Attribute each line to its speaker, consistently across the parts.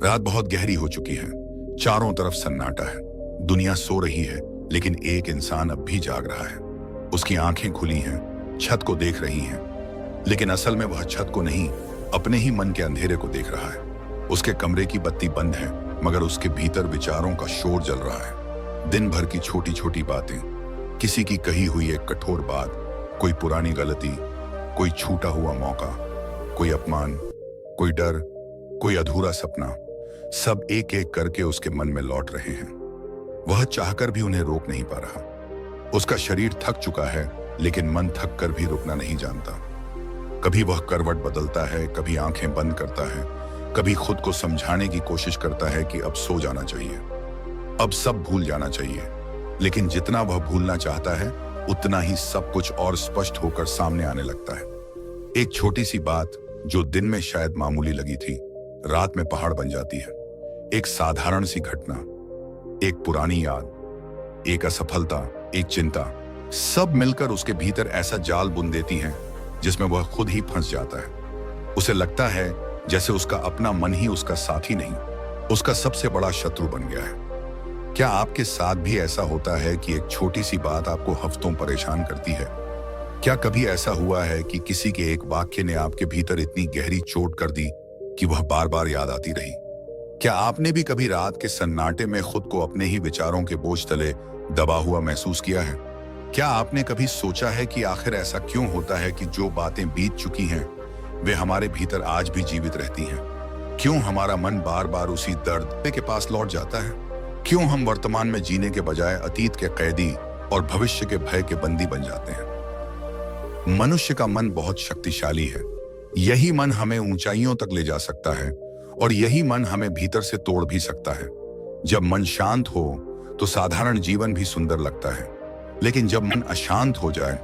Speaker 1: रात बहुत गहरी हो चुकी है। चारों तरफ सन्नाटा है। दुनिया सो रही है, लेकिन एक इंसान अब भी जाग रहा है। उसकी आंखें खुली हैं, छत को देख रही हैं, लेकिन असल में वह छत को नहीं, अपने ही मन के अंधेरे को देख रहा है। उसके कमरे की बत्ती बंद है, मगर उसके भीतर विचारों का शोर जल रहा है। दिन भर की छोटी छोटी बातें, किसी की कही हुई एक कठोर बात, कोई पुरानी गलती, कोई छूटा हुआ मौका, कोई अपमान, कोई डर, कोई अधूरा सपना, सब एक एक करके उसके मन में लौट रहे हैं। वह चाहकर भी उन्हें रोक नहीं पा रहा। उसका शरीर थक चुका है, लेकिन मन थक कर भी रुकना नहीं जानता। कभी वह करवट बदलता है, कभी आंखें बंद करता है, कभी खुद को समझाने की कोशिश करता है कि अब सो जाना चाहिए, अब सब भूल जाना चाहिए। लेकिन जितना वह भूलना चाहता है, उतना ही सब कुछ और स्पष्ट होकर सामने आने लगता है। एक छोटी सी बात जो दिन में शायद मामूली लगी थी, रात में पहाड़ बन जाती है। एक साधारण सी घटना, एक पुरानी याद, एक असफलता, एक चिंता, सब मिलकर उसके भीतर ऐसा जाल बुन देती हैं जिसमें वह खुद ही फंस जाता है। उसे लगता है जैसे उसका अपना मन ही उसका साथी नहीं, उसका सबसे बड़ा शत्रु बन गया है। क्या आपके साथ भी ऐसा होता है कि एक छोटी सी बात आपको हफ्तों परेशान करती है? क्या कभी ऐसा हुआ है कि किसी के एक वाक्य ने आपके भीतर इतनी गहरी चोट कर दी कि वह बार बार याद आती रही? क्या आपने भी कभी रात के सन्नाटे में खुद को अपने ही विचारों के बोझ तले दबा हुआ महसूस किया है? क्या आपने कभी सोचा है कि आखिर ऐसा क्यों होता है कि जो बातें बीत चुकी हैं वे हमारे भीतर आज भी जीवित रहती हैं? क्यों हमारा मन बार बार उसी दर्द के पास लौट जाता है? क्यों हम वर्तमान में जीने के बजाय अतीत के कैदी और भविष्य के भय के बंदी बन जाते हैं? मनुष्य का मन बहुत शक्तिशाली है। यही मन हमें ऊंचाइयों तक ले जा सकता है और यही मन हमें भीतर से तोड़ भी सकता है। जब मन शांत हो तो साधारण जीवन भी सुंदर लगता है, लेकिन जब मन अशांत हो जाए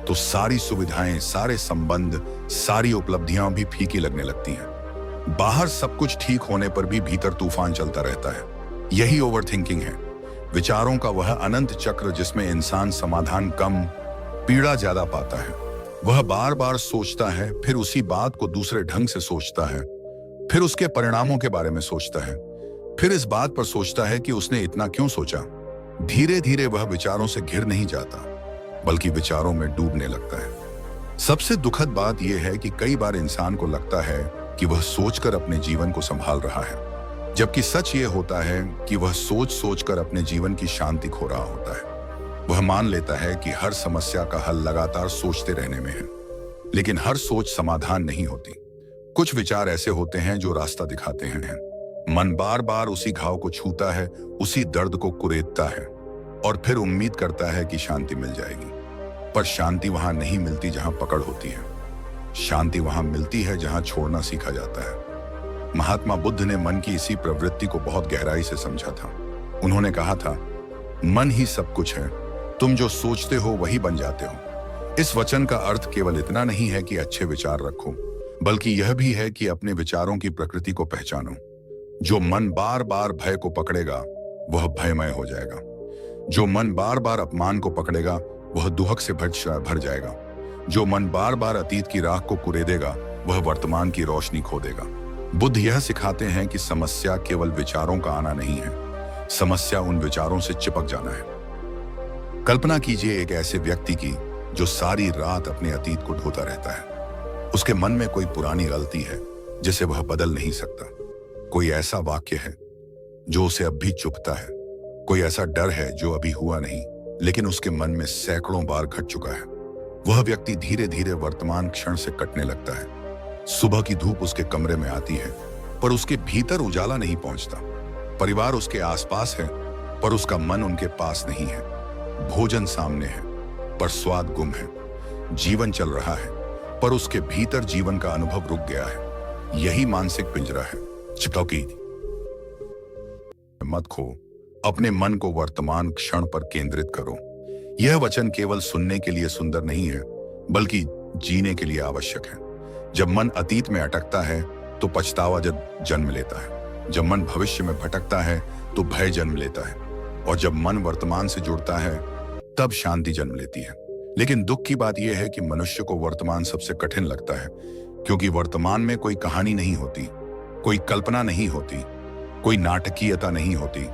Speaker 1: तो सारी सुविधाएं, सारे संबंध, सारी उपलब्धियां भी फीकी लगने लगती हैं। बाहर सब कुछ ठीक होने पर भी भीतर तूफान चलता रहता है। यही ओवरथिंकिंग है, विचारों का वह अनंत चक्र जिसमें इंसान समाधान कम, पीड़ा ज्यादा पाता है। वह बार बार सोचता है, फिर उसी बात को दूसरे ढंग से सोचता है, फिर उसके परिणामों के बारे में सोचता है, फिर इस बात पर सोचता है कि उसने इतना क्यों सोचा। धीरे धीरे वह विचारों से घिर नहीं जाता, बल्कि विचारों में डूबने लगता है। सबसे दुखद बात यह है कि कई बार इंसान को लगता है कि वह सोचकर अपने जीवन को संभाल रहा है, जबकि सच ये होता है कि वह सोच सोचकर अपने जीवन की शांति खो रहा होता है। वह मान लेता है कि हर समस्या का हल लगातार सोचते रहने में है, लेकिन हर सोच समाधान नहीं होती। कुछ विचार ऐसे होते हैं जो रास्ता दिखाते हैं। मन बार बार उसी घाव को छूता है, उसी दर्द को कुरेदता है और फिर उम्मीद करता है कि शांति मिल जाएगी। पर शांति वहां नहीं मिलती जहां पकड़ होती है। शांति वहां मिलती है जहां छोड़ना सीखा जाता है। महात्मा बुद्ध ने मन की इसी प्रवृत्ति को बहुत गहराई से समझा था। उन्होंने कहा था, मन ही सब कुछ है, तुम जो सोचते हो वही बन जाते हो। इस वचन का अर्थ केवल इतना नहीं है कि अच्छे विचार रखो, बल्कि यह भी है कि अपने विचारों की प्रकृति को पहचानो। जो मन बार बार भय को पकड़ेगा वह भयमय हो जाएगा। जो मन बार बार अपमान को पकड़ेगा वह दुहक से भर जाएगा। जो मन बार बार अतीत की राख को कुरेदेगा वह वर्तमान की रोशनी खो देगा। बुद्ध यह सिखाते हैं कि समस्या केवल विचारों का आना नहीं है, समस्या उन विचारों से चिपक जाना है। कल्पना कीजिए एक ऐसे व्यक्ति की जो सारी रात अपने अतीत को ढोता रहता है। उसके मन में कोई पुरानी गलती है जिसे वह बदल नहीं सकता। कोई ऐसा वाक्य है जो उसे अब भी चुभता है। कोई ऐसा डर है जो अभी हुआ नहीं, लेकिन उसके मन में सैकड़ों बार घट चुका है। वह व्यक्ति धीरे धीरे वर्तमान क्षण से कटने लगता है। सुबह की धूप उसके कमरे में आती है, पर उसके भीतर उजाला नहीं पहुंचता। परिवार उसके आसपास है, पर उसका मन उनके पास नहीं है। भोजन सामने है, पर स्वाद गुम है। जीवन चल रहा है, पर उसके भीतर जीवन का अनुभव रुक गया है। यही मानसिक पिंजरा है। चिपकी मत खो, अपने मन को वर्तमान क्षण पर केंद्रित करो। यह वचन केवल सुनने के लिए सुंदर नहीं है, बल्कि जीने के लिए आवश्यक है। जब मन अतीत में अटकता है तो पछतावा जन्म लेता है। जब मन भविष्य में भटकता है तो भय जन्म लेता है, और जब मन वर्तमान से जुड़ता है तब शांति जन्म लेती है। लेकिन दुख की बात यह है कि मनुष्य को वर्तमान सबसे कठिन लगता है, क्योंकि वर्तमान में कोई कहानी नहीं होती, कोई कल्पना नहीं होती, कोई नाटकीयता नहीं होती।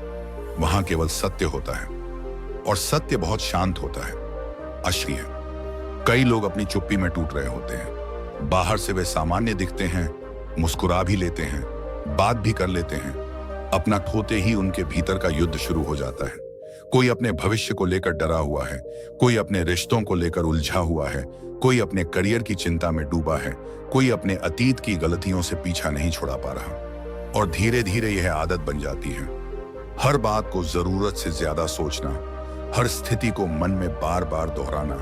Speaker 1: वहां केवल सत्य होता है, और सत्य बहुत शांत होता है, असली है। कई लोग अपनी चुप्पी में टूट रहे होते हैं। बाहर से वे सामान्य दिखते हैं, मुस्कुरा भी लेते हैं, बात भी कर लेते हैं। अपना खोते ही उनके भीतर का युद्ध शुरू हो जाता है। कोई अपने भविष्य को लेकर डरा हुआ है, कोई अपने रिश्तों को लेकर उलझा हुआ है, कोई अपने करियर की चिंता में डूबा है, कोई अपने अतीत की गलतियों से पीछा नहीं छुड़ा पा रहा। और धीरे धीरे यह आदत बन जाती है, हर बात को जरूरत से ज्यादा सोचना, हर स्थिति को मन में बार बार दोहराना,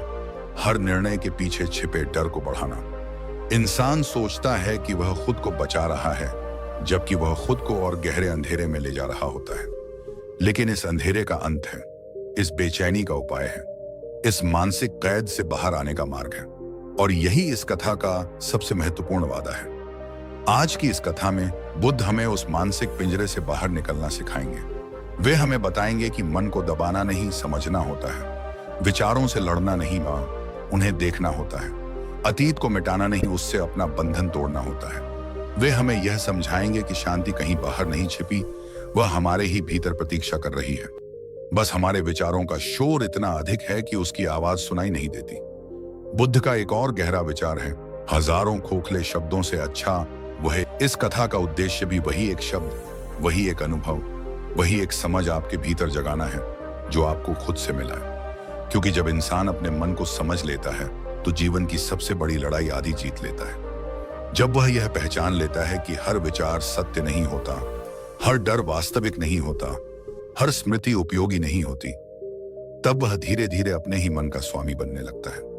Speaker 1: हर निर्णय के पीछे छिपे डर को बढ़ाना। इंसान सोचता है कि वह खुद को बचा रहा है, जबकि वह खुद को और गहरे अंधेरे में ले जा रहा होता है। लेकिन इस अंधेरे का अंत है, इस बेचैनी का उपाय है, इस मानसिक कैद से बाहर आने का मार्ग है। और यही इस कथा का सबसे महत्वपूर्ण वादा है। आज की इस कथा में बुद्ध हमें उस मानसिक पिंजरे से बाहर निकलना सिखाएंगे। वे हमें बताएंगे कि मन को दबाना नहीं, समझना होता है। विचारों से लड़ना नहीं, उन्हें देखना होता है। अतीत को मिटाना नहीं, उससे अपना बंधन तोड़ना होता है। वे हमें यह समझाएंगे कि शांति कहीं बाहर नहीं छिपी, वह हमारे ही भीतर प्रतीक्षा कर रही है। बस हमारे विचारों का शोर इतना अधिक है कि उसकी आवाज सुनाई नहीं देती। बुद्ध का एक और गहरा विचार है, हजारों खोखले शब्दों से अच्छा वह। इस कथा का उद्देश्य भी वही एक शब्द, वही एक अनुभव, वही एक समझ आपके भीतर जगाना है, जो आपको खुद से मिला है। क्योंकि जब इंसान अपने मन को समझ लेता है तो जीवन की सबसे बड़ी लड़ाई आधी जीत लेता है। जब वह यह पहचान लेता है कि हर विचार सत्य नहीं होता, हर डर वास्तविक नहीं होता, हर स्मृति उपयोगी नहीं होती, तब वह धीरे धीरे अपने ही मन का स्वामी बनने लगता है।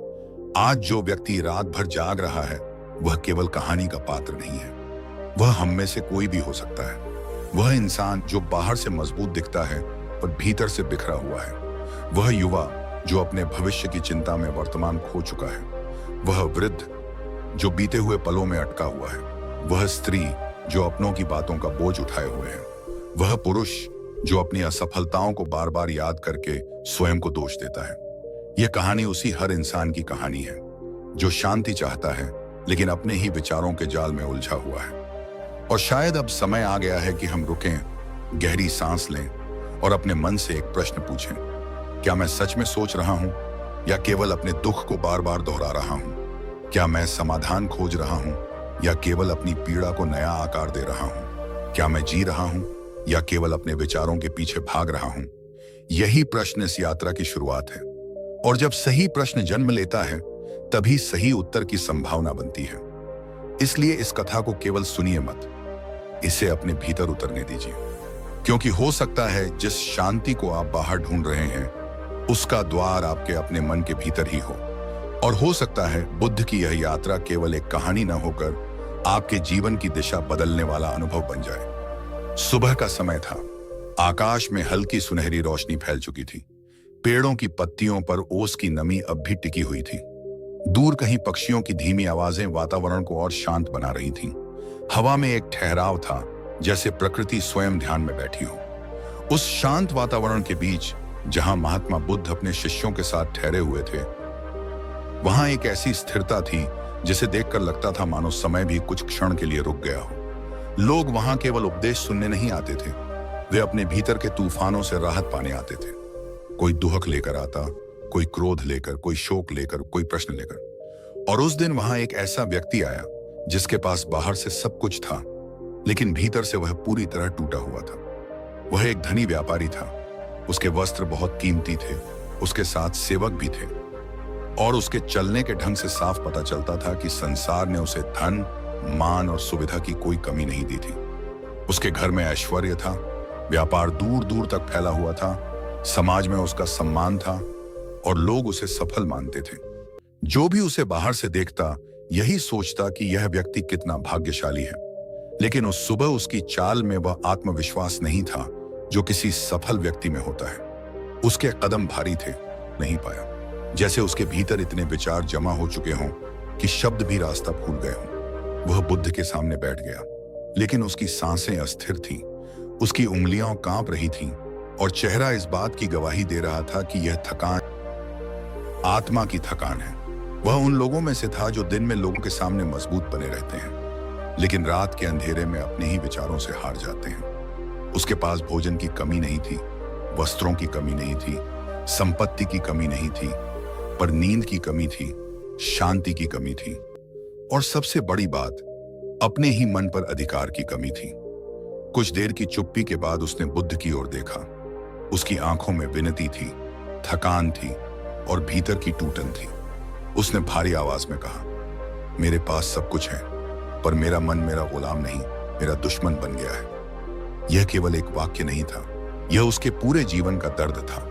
Speaker 1: आज जो व्यक्ति रात भर जाग रहा है, वह केवल कहानी का पात्र नहीं है, वह हम में से कोई भी हो सकता है। वह इंसान जो बाहर से मजबूत दिखता है पर भीतर से बिखरा हुआ है, वह युवा जो अपने भविष्य की चिंता में वर्तमान खो चुका है, वह वृद्ध जो बीते हुए पलों में अटका हुआ है, वह स्त्री जो अपनों की बातों का बोझ उठाए हुए है, वह पुरुष जो अपनी असफलताओं को बार बार याद करके स्वयं को दोष देता है। यह कहानी उसी हर इंसान की कहानी है जो शांति चाहता है लेकिन अपने ही विचारों के जाल में उलझा हुआ है। और शायद अब समय आ गया है कि हम रुकें, गहरी सांस लें और अपने मन से एक प्रश्न पूछें, क्या मैं सच में सोच रहा हूं या केवल अपने दुख को बार बार दोहरा रहा हूं? क्या मैं समाधान खोज रहा हूं या केवल अपनी पीड़ा को नया आकार दे रहा हूं? क्या मैं जी रहा हूं या केवल अपने विचारों के पीछे भाग रहा हूं? यही प्रश्न इस यात्रा की शुरुआत है। और जब सही प्रश्न जन्म लेता है, तभी सही उत्तर की संभावना बनती है। इसलिए इस कथा को केवल सुनिए मत, इसे अपने भीतर उतरने दीजिए। क्योंकि हो सकता है जिस शांति को आप बाहर ढूंढ रहे हैं, उसका द्वार आपके अपने मन के भीतर ही हो। और हो सकता है बुद्ध की यह यात्रा केवल एक कहानी न होकर आपके जीवन की दिशा बदलने वाला अनुभव बन जाए। सुबह का समय था, आकाश में हल्की सुनहरी रोशनी फैल चुकी थी। पेड़ों की पत्तियों पर ओस की नमी अब भी टिकी हुई थी। दूर कहीं पक्षियों की धीमी आवाजें वातावरण को और शांत बना रही थीं। हवा में एक ठहराव था, जैसे प्रकृति स्वयं ध्यान में बैठी हो। उस शांत वातावरण के बीच, जहां महात्मा बुद्ध अपने शिष्यों के साथ ठहरे हुए थे, वहां एक ऐसी स्थिरता थी जिसे देखकर लगता था मानो समय भी कुछ क्षण के लिए रुक गया हो। लोग वहां केवल उपदेश सुनने नहीं आते थे, वे अपने भीतर के तूफानों से राहत पाने आते थे। कोई दुहक लेकर आता, कोई क्रोध लेकर, कोई शोक लेकर, कोई प्रश्न लेकर। और उस दिन वहां एक ऐसा व्यक्ति आया जिसके पास बाहर से सब कुछ था, लेकिन भीतर से वह पूरी तरह टूटा हुआ था। वह एक धनी व्यापारी था। उसके वस्त्र बहुत कीमती थे, उसके साथ सेवक भी थे, और उसके चलने के ढंग से साफ पता चलता था कि संसार ने उसे धन, मान और सुविधा की कोई कमी नहीं दी थी। उसके घर में ऐश्वर्य था, व्यापार दूर दूर तक फैला हुआ था, समाज में उसका सम्मान था और लोग उसे सफल मानते थे। जो भी उसे बाहर से देखता, यही सोचता कि यह व्यक्ति कितना भाग्यशाली है। लेकिन उस सुबह उसकी चाल में वह आत्मविश्वास नहीं था जो किसी सफल व्यक्ति में होता है। उसके कदम भारी थे, नहीं पाया, जैसे उसके भीतर इतने विचार जमा हो चुके हों कि शब्द भी रास्ता भूल गए हों। वह बुद्ध के सामने बैठ गया, लेकिन उसकी सांसें अस्थिर थीं, उसकी उंगलियां कांप रही थीं और चेहरा इस बात की गवाही दे रहा था कि यह थकान आत्मा की थकान है। वह उन लोगों में से था जो दिन में लोगों के सामने मजबूत बने रहते हैं लेकिन रात के अंधेरे में अपने ही विचारों से हार जाते हैं। उसके पास भोजन की कमी नहीं थी, वस्त्रों की कमी नहीं थी, संपत्ति की कमी नहीं थी, पर नींद की कमी थी, शांति की कमी थी, और सबसे बड़ी बात, अपने ही मन पर अधिकार की कमी थी। कुछ देर की चुप्पी के बाद उसने बुद्ध की ओर देखा। उसकी आंखों में विनती थी, थकान थी और भीतर की टूटन थी। उसने भारी आवाज में कहा, मेरे पास सब कुछ है, पर मेरा मन मेरा गुलाम नहीं, मेरा दुश्मन बन गया है। यह केवल एक वाक्य नहीं था, यह उसके पूरे जीवन का दर्द था।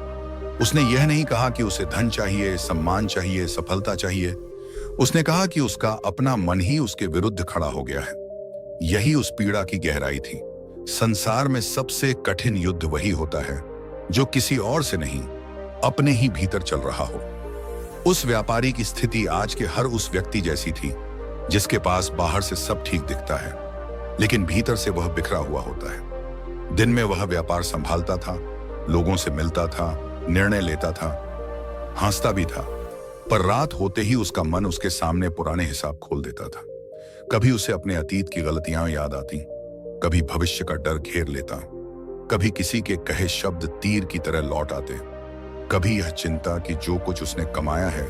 Speaker 1: उसने यह नहीं कहा कि उसे धन चाहिए, सम्मान चाहिए, सफलता चाहिए। उसने कहा कि उसका अपना मन ही उसके विरुद्ध खड़ा हो गया है। यही उस पीड़ा की गहराई थी। संसार में सबसे कठिन युद्ध वही होता है जो किसी और से नहीं, अपने ही भीतर चल रहा हो। उस व्यापारी की स्थिति आज के हर उस व्यक्ति जैसी थी जिसके पास बाहर से सब ठीक दिखता है, लेकिन भीतर से वह बिखरा हुआ होता है। दिन में वह व्यापार संभालता था, लोगों से मिलता था, निर्णय लेता था, हंसता भी था, पर रात होते ही उसका मन उसके सामने पुराने हिसाब खोल देता था। कभी उसे अपने अतीत की गलतियां याद आती, कभी भविष्य का डर घेर लेता, कभी किसी के कहे शब्द तीर की तरह लौट आते, कभी यह चिंता कि जो कुछ उसने कमाया है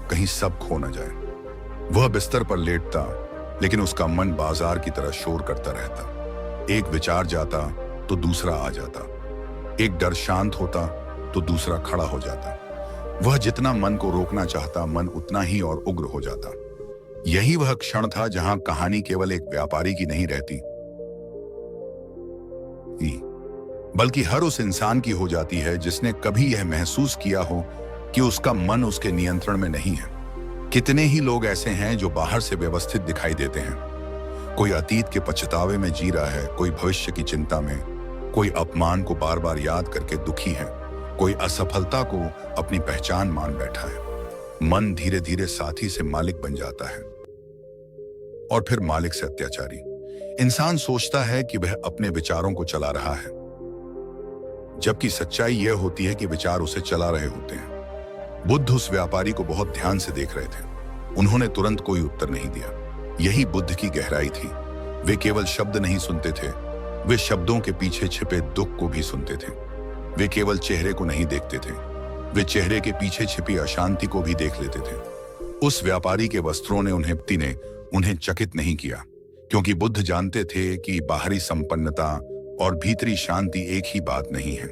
Speaker 1: कहीं सब खो न जाए। वह बिस्तर पर लेटता, लेकिन उसका मन बाजार की तरह शोर करता रहता। एक विचार जाता तो दूसरा आ जाता, एक डर शांत होता तो दूसरा खड़ा हो जाता। वह जितना मन को रोकना चाहता, मन उतना ही और उग्र हो जाता। यही वह क्षण था जहां कहानी केवल एक व्यापारी की नहीं रहती, बल्कि हर उस इंसान की हो जाती है जिसने कभी यह महसूस किया हो कि उसका मन उसके नियंत्रण में नहीं है। कितने ही लोग ऐसे हैं जो बाहर से व्यवस्थित दिखाई देते हैं, कोई अतीत के पछतावे में जी रहा है, कोई भविष्य की चिंता में, कोई अपमान को बार बार याद करके दुखी है, कोई असफलता को अपनी पहचान मान बैठा है। मन धीरे धीरे साथी से मालिक बन जाता है और फिर मालिक से अत्याचारी। इंसान सोचता है कि वह अपने विचारों को चला रहा है, जबकि सच्चाई यह होती है कि विचार उसे चला रहे होते हैं। बुद्ध उस व्यापारी को बहुत ध्यान से देख रहे थे। उन्होंने तुरंत कोई उत्तर नहीं दिया। यही बुद्ध की गहराई थी। वे केवल शब्द नहीं सुनते थे, वे शब्दों के पीछे छिपे दुख को भी सुनते थे। वे केवल चेहरे को नहीं देखते थे, वे चेहरे के पीछे छिपी अशांति को भी देख लेते थे। उस व्यापारी के वस्त्रों ने उन्हें चकित नहीं किया, क्योंकि बुद्ध जानते थे कि बाहरी संपन्नता और भीतरी शांति एक ही बात नहीं है।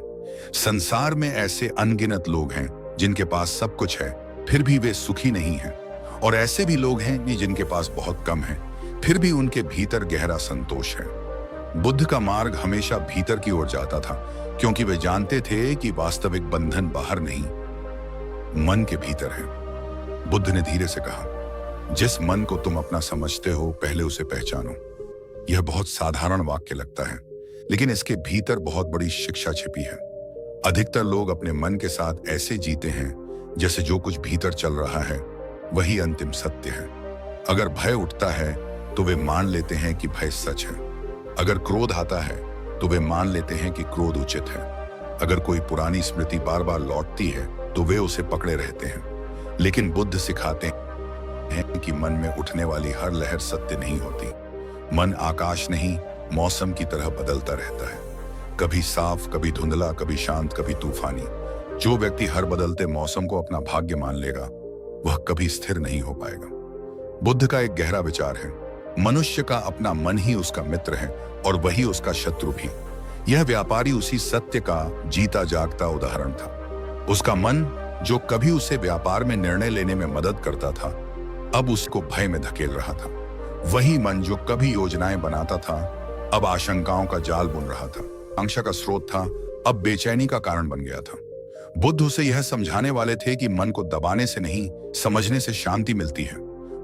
Speaker 1: संसार में ऐसे अनगिनत लोग हैं जिनके पास सब कुछ है, फिर भी वे सुखी नहीं हैं, और ऐसे भी लोग हैं जिनके पास बहुत कम है, फिर भी उनके भीतर गहरा संतोष है। बुद्ध का मार्ग हमेशा भीतर की ओर जाता था, क्योंकि वे जानते थे कि वास्तविक बंधन बाहर नहीं, मन के भीतर है। बुद्ध ने धीरे से कहा, जिस मन को तुम अपना समझते हो, पहले उसे पहचानो। यह बहुत साधारण वाक्य लगता है, लेकिन इसके भीतर बहुत बड़ी शिक्षा छिपी है। अधिकतर लोग अपने मन के साथ ऐसे जीते हैं जैसे जो कुछ भीतर चल रहा है वही अंतिम सत्य है। अगर भय उठता है तो वे मान लेते हैं कि भय सच है। अगर क्रोध आता है तो वे मान लेते हैं कि क्रोध उचित है। अगर कोई पुरानी स्मृति बार बार लौटती है तो वे उसे पकड़े रहते हैं। लेकिन बुद्ध सिखाते हैं कि मन में उठने वाली हर लहर सत्य नहीं होती। मन आकाश नहीं, मौसम की तरह बदलता रहता है, कभी साफ, कभी धुंधला, कभी शांत, कभी तूफानी। जो व्यक्ति हर बदलते मौसम को अपना भाग्य मान लेगा वह कभी स्थिर नहीं हो पाएगा। बुद्ध का एक गहरा विचार है, मनुष्य का अपना मन ही उसका मित्र है और वही उसका शत्रु भी। यह व्यापारी उसी सत्य का जीता जागता उदाहरण था। उसका मन जो कभी उसे व्यापार में निर्णय लेने में मदद करता था, अब उसको भय में धकेल रहा था। वही मन जो कभी योजनाएं बनाता था, अब आशंकाओं का जाल बुन रहा था। आकांक्षा का स्रोत था, अब बेचैनी का कारण बन गया था। बुद्ध उसे यह समझाने वाले थे कि मन को दबाने से नहीं, समझने से शांति मिलती है।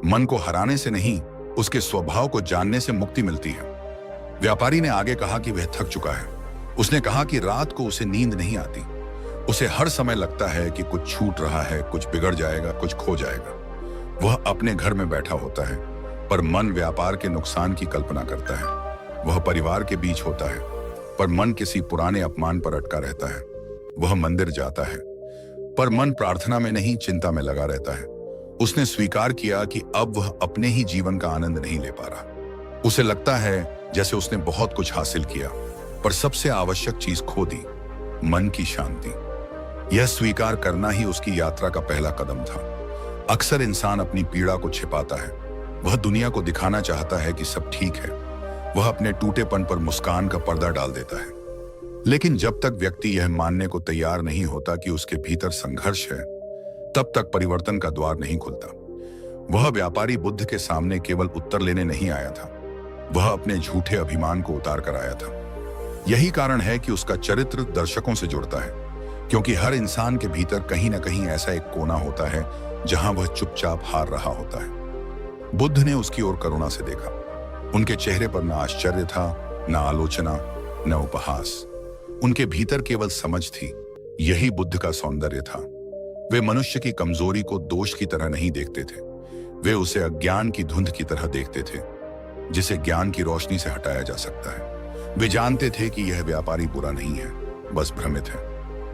Speaker 1: मन को हराने से नहीं, उसके स्वभाव को जानने से मुक्ति मिलती है। व्यापारी ने आगे कहा कि वह थक चुका है। उसने कहा कि रात को उसे नींद नहीं आती। उसे हर समय लगता है कि कुछ छूट रहा है, कुछ बिगड़ जाएगा, कुछ खो जाएगा। वह अपने घर में बैठा होता है, पर मन व्यापार के नुकसान की कल्पना करता है। वह परिवार के बीच होता है, पर मन किसी पुराने अपमान पर अटका रहता है। वह मंदिर जाता है, पर मन प्रार्थना में नहीं, चिंता में लगा रहता है। उसने स्वीकार किया कि अब वह अपने ही जीवन का आनंद नहीं ले पा रहा। उसे लगता है जैसे उसने बहुत कुछ हासिल किया, पर सबसे आवश्यक चीज खो दी, मन की शांति। यह स्वीकार करना ही उसकी यात्रा का पहला कदम था। अक्सर इंसान अपनी पीड़ा को छिपाता है। वह दुनिया को दिखाना चाहता है कि सब ठीक है। वह अपने टूटेपन पर मुस्कान का पर्दा डाल देता है। लेकिन जब तक व्यक्ति यह मानने को तैयार नहीं होता कि उसके भीतर संघर्ष है, तब तक परिवर्तन का द्वार नहीं खुलता। वह व्यापारी बुद्ध के सामने केवल उत्तर लेने नहीं आया था, वह अपने झूठे अभिमान को उतार कर आया था। यही कारण है कि उसका चरित्र दर्शकों से जुड़ता है, क्योंकि हर इंसान के भीतर कहीं ना कहीं ऐसा एक कोना होता है जहां वह चुपचाप हार रहा होता है। बुद्ध ने उसकी ओर करुणा से देखा। उनके चेहरे पर न आश्चर्य था, न आलोचना, न उपहास। उनके भीतर केवल समझ थी। यही बुद्ध का सौंदर्य था। वे मनुष्य की कमजोरी को दोष की तरह नहीं देखते थे। वे उसे अज्ञान की धुंध की तरह देखते थे, जिसे ज्ञान की रोशनी से हटाया जा सकता है। वे जानते थे कि यह व्यापारी बुरा नहीं है, बस भ्रमित है।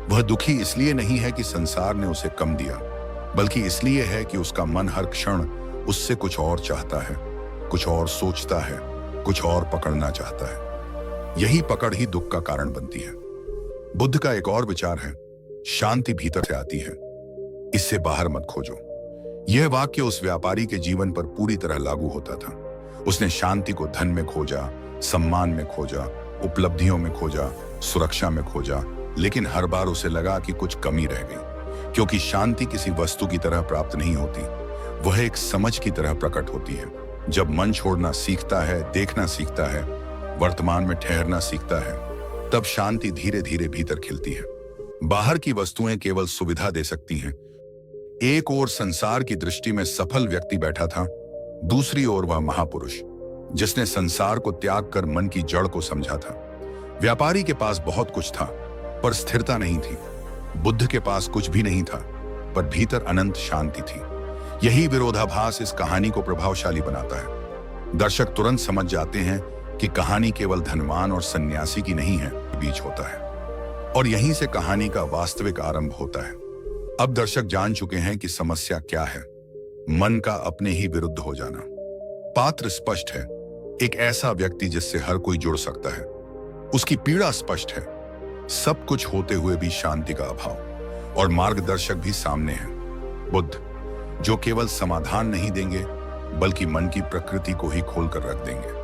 Speaker 1: वह दुखी इसलिए नहीं है कि संसार ने उसे कम दिया, बल्कि इसलिए है कि उसका मन हर क्षण उससे कुछ और चाहता है, कुछ और सोचता है, कुछ और पकड़ना चाहता है। यही पकड़ ही दुख का कारण बनती है। बुद्ध का एक और विचार है, शांति भीतर से आती है, इससे बाहर मत खोजो। यह वाक्य उस व्यापारी के जीवन पर पूरी तरह लागू होता था। उसने शांति को धन में खोजा, सम्मान में खोजा, उपलब्धियों में खोजा, सुरक्षा में खोजा, लेकिन हर बार उसे लगा कि कुछ कमी रह गई। क्योंकि शांति किसी वस्तु की तरह प्राप्त नहीं होती, वह एक समझ की तरह प्रकट होती है। जब मन छोड़ना सीखता है, देखना सीखता है, वर्तमान में ठहरना सीखता है, तब शांति धीरे धीरे भीतर खिलती है। बाहर की वस्तुएं केवल सुविधा दे सकती हैं। एक ओर संसार की दृष्टि में सफल व्यक्ति बैठा था, दूसरी ओर वह महापुरुष जिसने संसार को त्याग कर मन की जड़ को समझा था। व्यापारी के पास बहुत कुछ था, पर स्थिरता नहीं थी। बुद्ध के पास कुछ भी नहीं था, पर भीतर अनंत शांति थी। यही विरोधाभास इस कहानी को प्रभावशाली बनाता है। दर्शक तुरंत समझ जाते हैं कि कहानी केवल धनवान और सन्यासी की नहीं है, बीच होता है। और यहीं से कहानी का वास्तविक आरंभ होता है। अब दर्शक जान चुके हैं कि समस्या क्या है, मन का अपने ही विरुद्ध हो जाना। पात्र स्पष्ट है, एक ऐसा व्यक्ति जिससे हर कोई जुड़ सकता है। उसकी पीड़ा स्पष्ट है, सब कुछ होते हुए भी शांति का अभाव। और मार्गदर्शक भी सामने है, बुद्ध, जो केवल समाधान नहीं देंगे, बल्कि मन की प्रकृति को ही खोल कर रख देंगे।